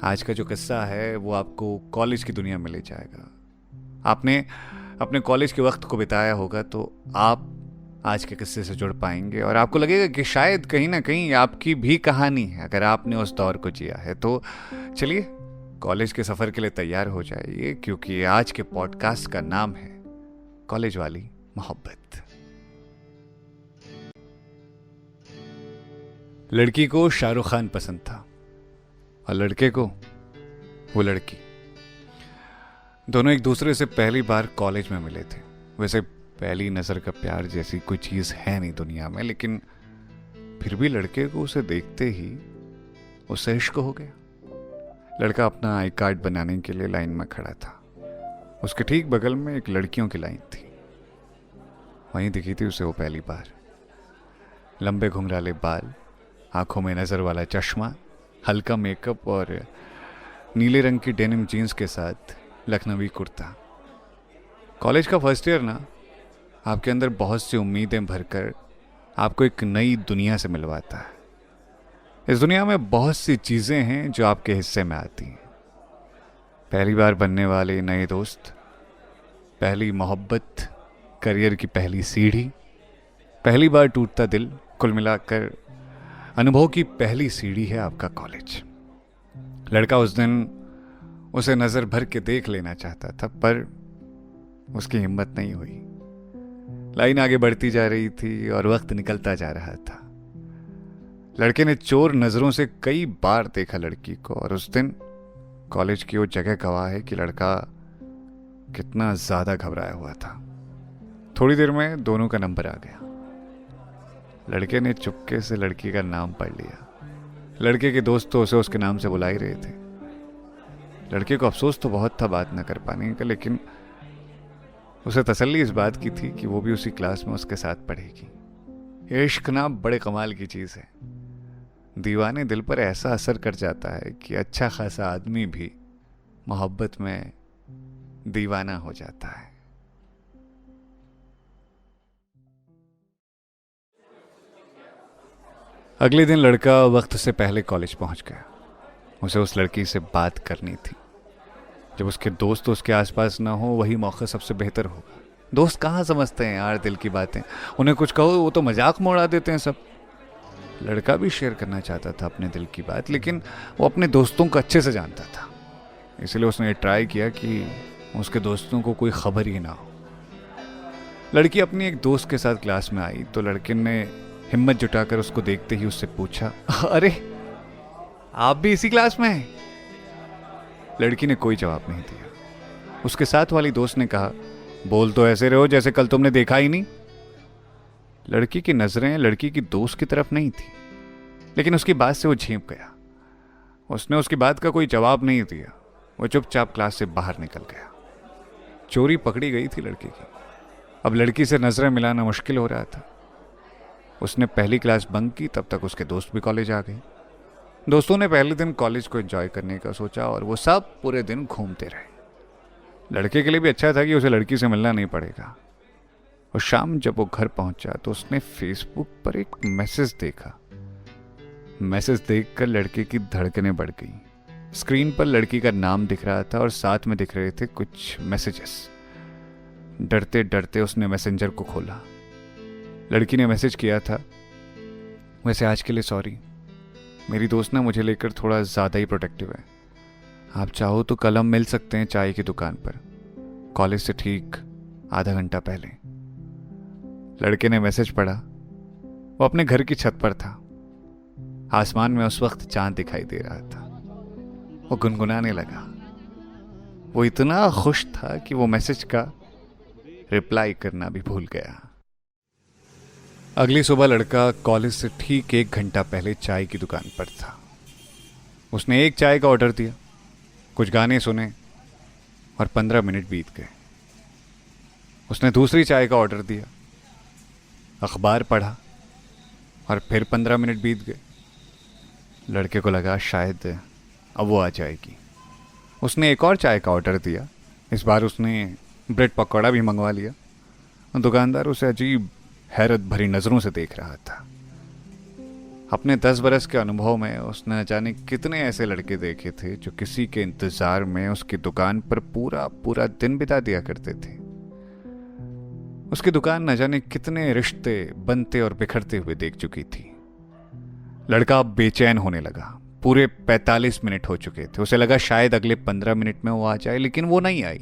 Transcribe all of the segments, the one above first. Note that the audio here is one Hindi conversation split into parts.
आज का जो किस्सा है वो आपको कॉलेज की दुनिया में ले जाएगा। आपने अपने कॉलेज के वक्त को बिताया होगा तो आप आज के किस्से से जुड़ पाएंगे और आपको लगेगा कि शायद कहीं ना कहीं आपकी भी कहानी है अगर आपने उस दौर को जिया है। तो चलिए कॉलेज के सफ़र के लिए तैयार हो जाइए, क्योंकि आज के पॉडकास्ट का नाम है कॉलेज वाली मोहब्बत। लड़की को शाहरुख खान पसंद था और लड़के को वो लड़की। दोनों एक दूसरे से पहली बार कॉलेज में मिले थे। वैसे पहली नज़र का प्यार जैसी कोई चीज़ है नहीं दुनिया में, लेकिन फिर भी लड़के को उसे देखते ही उससे इश्क हो गया। लड़का अपना आई कार्ड बनाने के लिए लाइन में खड़ा था। उसके ठीक बगल में एक लड़कियों की लाइन थी। वहीं दिखी थी उसे वो पहली बार। लंबे घुंघराले बाल, आंखों में नज़र वाला चश्मा, हल्का मेकअप और नीले रंग की डेनिम जीन्स के साथ लखनवी कुर्ता। कॉलेज का फर्स्ट ईयर ना आपके अंदर बहुत सी उम्मीदें भरकर आपको एक नई दुनिया से मिलवाता है। इस दुनिया में बहुत सी चीज़ें हैं जो आपके हिस्से में आती हैं। पहली बार बनने वाले नए दोस्त, पहली मोहब्बत, करियर की पहली सीढ़ी, पहली बार टूटता दिल, कुल मिलाकर अनुभव की पहली सीढ़ी है आपका कॉलेज। लड़का उस दिन उसे नज़र भर के देख लेना चाहता था, पर उसकी हिम्मत नहीं हुई। लाइन आगे बढ़ती जा रही थी और वक्त निकलता जा रहा था। लड़के ने चोर नज़रों से कई बार देखा लड़की को, और उस दिन कॉलेज की वो जगह गवाह है कि लड़का कितना ज़्यादा घबराया हुआ था। थोड़ी देर में दोनों का नंबर आ गया। लड़के ने चुपके से लड़की का नाम पढ़ लिया। लड़के के दोस्त तो उसे उसके नाम से बुला ही रहे थे। लड़के को अफसोस तो बहुत था बात न कर पाने का, लेकिन उसे तसल्ली इस बात की थी कि वो भी उसी क्लास में उसके साथ पढ़ेगी। इश्क ना बड़े कमाल की चीज़ है। दीवाने दिल पर ऐसा असर कर जाता है कि अच्छा खासा आदमी भी मोहब्बत में दीवाना हो जाता है। अगले दिन लड़का वक्त से पहले कॉलेज पहुंच गया। उसे उस लड़की से बात करनी थी। जब उसके दोस्त उसके आसपास ना हो वही मौका सबसे बेहतर होगा। दोस्त कहाँ समझते हैं यार दिल की बातें। उन्हें कुछ कहो वो तो मजाक में उड़ा देते हैं सब। लड़का भी शेयर करना चाहता था अपने दिल की बात, लेकिन वो अपने दोस्तों को अच्छे से जानता था। इसलिए उसने ट्राई किया कि उसके दोस्तों को कोई खबर ही ना हो। लड़की अपनी एक दोस्त के साथ क्लास में आई तो लड़के ने हिम्मत जुटाकर उसको देखते ही उससे पूछा, अरे आप भी इसी क्लास में हैं? लड़की ने कोई जवाब नहीं दिया। उसके साथ वाली दोस्त ने कहा, बोल तो ऐसे रहो जैसे कल तुमने देखा ही नहीं। लड़की की नजरें लड़की की दोस्त की तरफ नहीं थी, लेकिन उसकी बात से वो झेप गया। उसने उसकी बात का कोई जवाब नहीं दिया। वो चुपचाप क्लास से बाहर निकल गया। चोरी पकड़ी गई थी लड़की की। अब लड़की से नजरें मिलाना मुश्किल हो रहा था। उसने पहली क्लास बंक की, तब तक उसके दोस्त भी कॉलेज आ गए। दोस्तों ने पहले दिन कॉलेज को एंजॉय करने का सोचा और वो सब पूरे दिन घूमते रहे। लड़के के लिए भी अच्छा था कि उसे लड़की से मिलना नहीं पड़ेगा। और शाम जब वो घर पहुंचा तो उसने फेसबुक पर एक मैसेज देखा। मैसेज देखकर लड़के की धड़कनें बढ़ गई। स्क्रीन पर लड़की का नाम दिख रहा था और साथ में दिख रहे थे कुछ मैसेजेस। डरते डरते उसने मैसेंजर को खोला। लड़की ने मैसेज किया था, वैसे आज के लिए सॉरी, मेरी दोस्त ना मुझे लेकर थोड़ा ज़्यादा ही प्रोटेक्टिव है। आप चाहो तो कल हम मिल सकते हैं चाय की दुकान पर, कॉलेज से ठीक आधा घंटा पहले। लड़के ने मैसेज पढ़ा। वो अपने घर की छत पर था। आसमान में उस वक्त चांद दिखाई दे रहा था। वो गुनगुनाने लगा। वो इतना खुश था कि वो मैसेज का रिप्लाई करना भी भूल गया। अगली सुबह लड़का कॉलेज से ठीक 1 घंटा पहले चाय की दुकान पर था। उसने एक चाय का ऑर्डर दिया, कुछ गाने सुने और 15 मिनट बीत गए। उसने दूसरी चाय का ऑर्डर दिया, अखबार पढ़ा और फिर 15 मिनट बीत गए। लड़के को लगा शायद अब वो आ जाएगी। उसने एक और चाय का ऑर्डर दिया। इस बार उसने ब्रेड पकौड़ा भी मंगवा लिया। दुकानदार उसे अजीब हैरत भरी नज़रों से देख रहा था। अपने 10 बरस के अनुभव में उसने न जाने कितने ऐसे लड़के देखे थे जो किसी के इंतजार में उसकी दुकान पर पूरा पूरा दिन बिता दिया करते थे। उसकी दुकान न जाने कितने रिश्ते बनते और बिखरते हुए देख चुकी थी। लड़का अब बेचैन होने लगा। पूरे 45 मिनट हो चुके थे। उसे लगा शायद अगले 15 मिनट में वो आ जाए, लेकिन वो नहीं आई।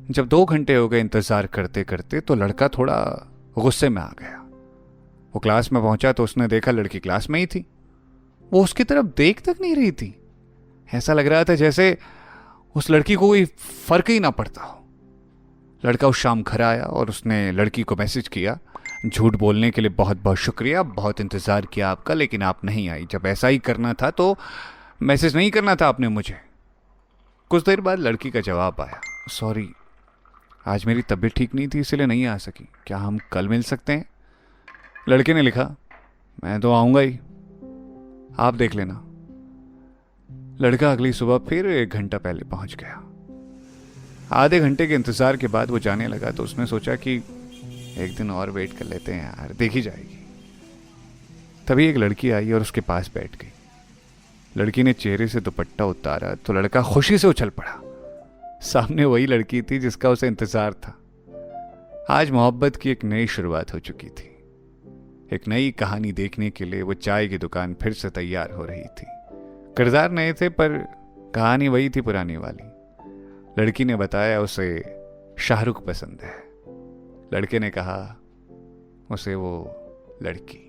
जब 2 घंटे हो गए इंतजार करते करते तो लड़का थोड़ा गुस्से में आ गया। वो क्लास में पहुंचा तो उसने देखा लड़की क्लास में ही थी। वो उसकी तरफ देख तक नहीं रही थी। ऐसा लग रहा था जैसे उस लड़की को कोई फर्क ही ना पड़ता हो। लड़का उस शाम घर आया और उसने लड़की को मैसेज किया, झूठ बोलने के लिए बहुत बहुत शुक्रिया, बहुत इंतज़ार किया आपका, लेकिन आप नहीं आई। जब ऐसा ही करना था तो मैसेज नहीं करना था आपने मुझे। कुछ देर बाद लड़की का जवाब आया, सॉरी आज मेरी तबीयत ठीक नहीं थी इसलिए नहीं आ सकी, क्या हम कल मिल सकते हैं? लड़के ने लिखा, मैं तो आऊँगा ही, आप देख लेना। लड़का अगली सुबह फिर 1 घंटा पहले पहुंच गया। आधे घंटे के इंतज़ार के बाद वो जाने लगा तो उसने सोचा कि एक दिन और वेट कर लेते हैं यार, देखी जाएगी। तभी एक लड़की आई और उसके पास बैठ गई। लड़की ने चेहरे से दुपट्टा उतारा तो लड़का खुशी से उछल पड़ा। सामने वही लड़की थी जिसका उसे इंतजार था। आज मोहब्बत की एक नई शुरुआत हो चुकी थी। एक नई कहानी देखने के लिए वो चाय की दुकान फिर से तैयार हो रही थी। किरदार नए थे पर कहानी वही थी पुरानी वाली। लड़की ने बताया उसे शाहरुख पसंद है। लड़के ने कहा उसे वो लड़की।